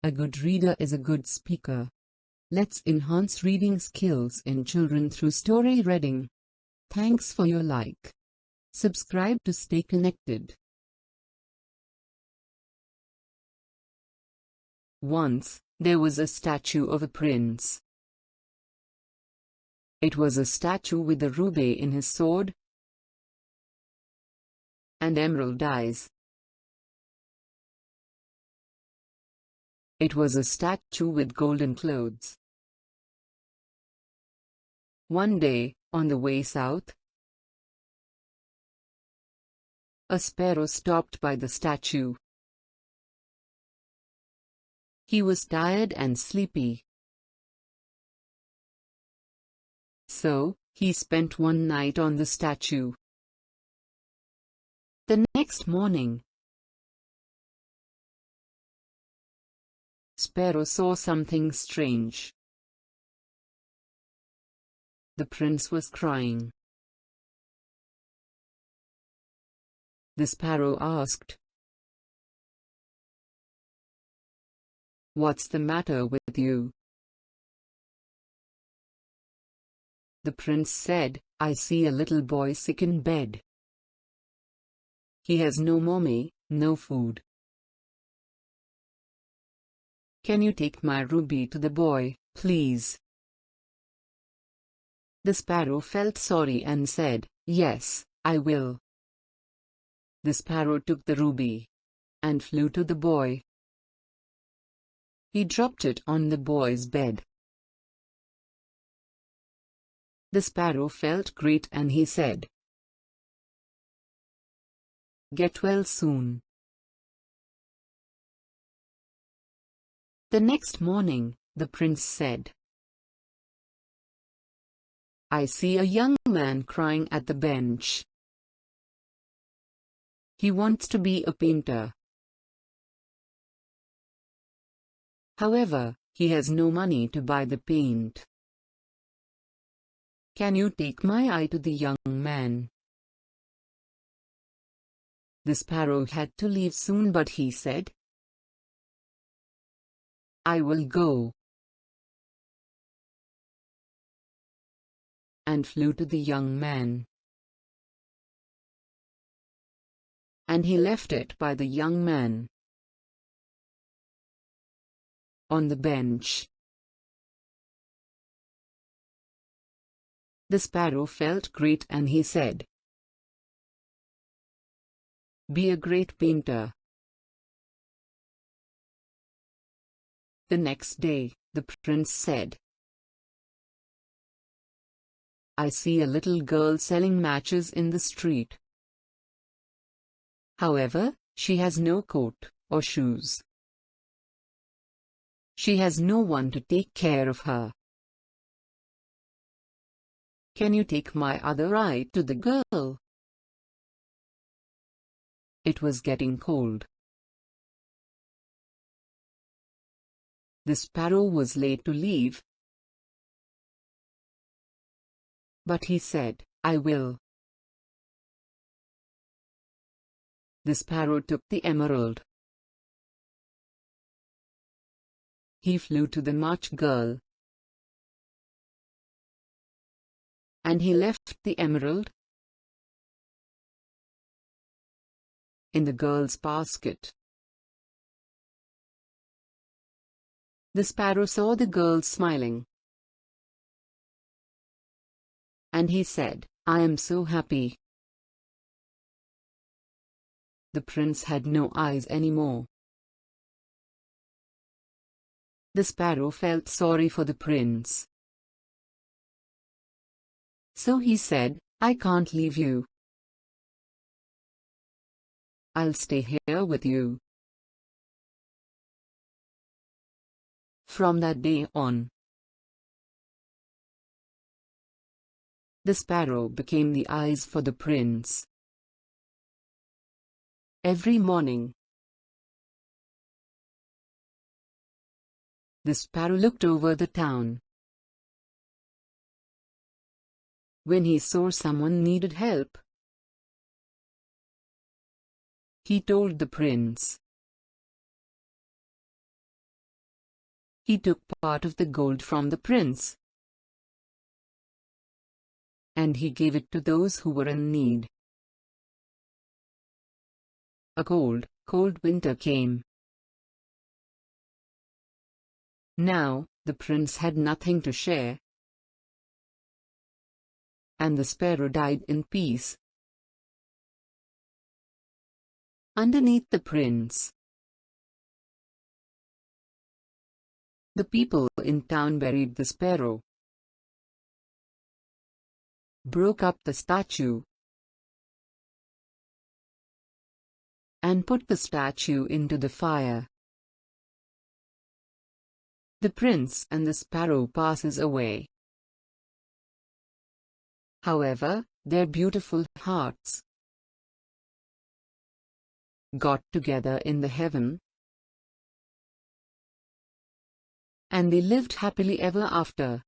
A good reader is a good speaker. Let's enhance reading skills in children through story reading. Thanks for your like. Subscribe to stay connected. Once, there was a statue of a prince. It was a statue with a ruby in his sword and emerald eyes. It was a statue with golden clothes. One day, on the way south, a sparrow stopped by the statue. He was tired and sleepy. So, he spent one night on the statue. The next morning, Sparrow saw something strange. The prince was crying. The sparrow asked, "What's the matter with you?" The prince said, "I see a little boy sick in bed. He has no mommy, no food. Can you take my ruby to the boy, please?" The sparrow felt sorry and said, "Yes, I will." The sparrow took the ruby and flew to the boy. He dropped it on the boy's bed. The sparrow felt great and he said, "Get well soon." The next morning, the prince said, "I see a young man crying at the bench. He wants to be a painter. However, he has no money to buy the paint. Can you take my eye to the young man?" The sparrow had to leave soon, but he said, "I will go," and flew to the young man. And he left it by the young man on the bench. The sparrow felt great and he said, "Be a great painter." The next day, the prince said, "I see a little girl selling matches in the street. However, she has no coat or shoes. She has no one to take care of her. Can you take my other eye to the girl?" It was getting cold. The sparrow was late to leave, but he said, "I will." The sparrow took the emerald. He flew to the March girl, and he left the emerald in the girl's basket. The sparrow saw the girl smiling, and he said, "I am so happy." The prince had no eyes anymore. The sparrow felt sorry for the prince. So he said, "I can't leave you. I'll stay here with you." From that day on, the sparrow became the eyes for the prince. Every morning, the sparrow looked over the town. When he saw someone needed help, he told the prince. He took part of the gold from the prince, and he gave it to those who were in need. A cold, cold winter came. Now, the prince had nothing to share, and the sparrow died in peace. Underneath the prince, the people in town buried the sparrow, broke up the statue, and put the statue into the fire. The prince and the sparrow passes away. However, their beautiful hearts got together in the heaven, and they lived happily ever after.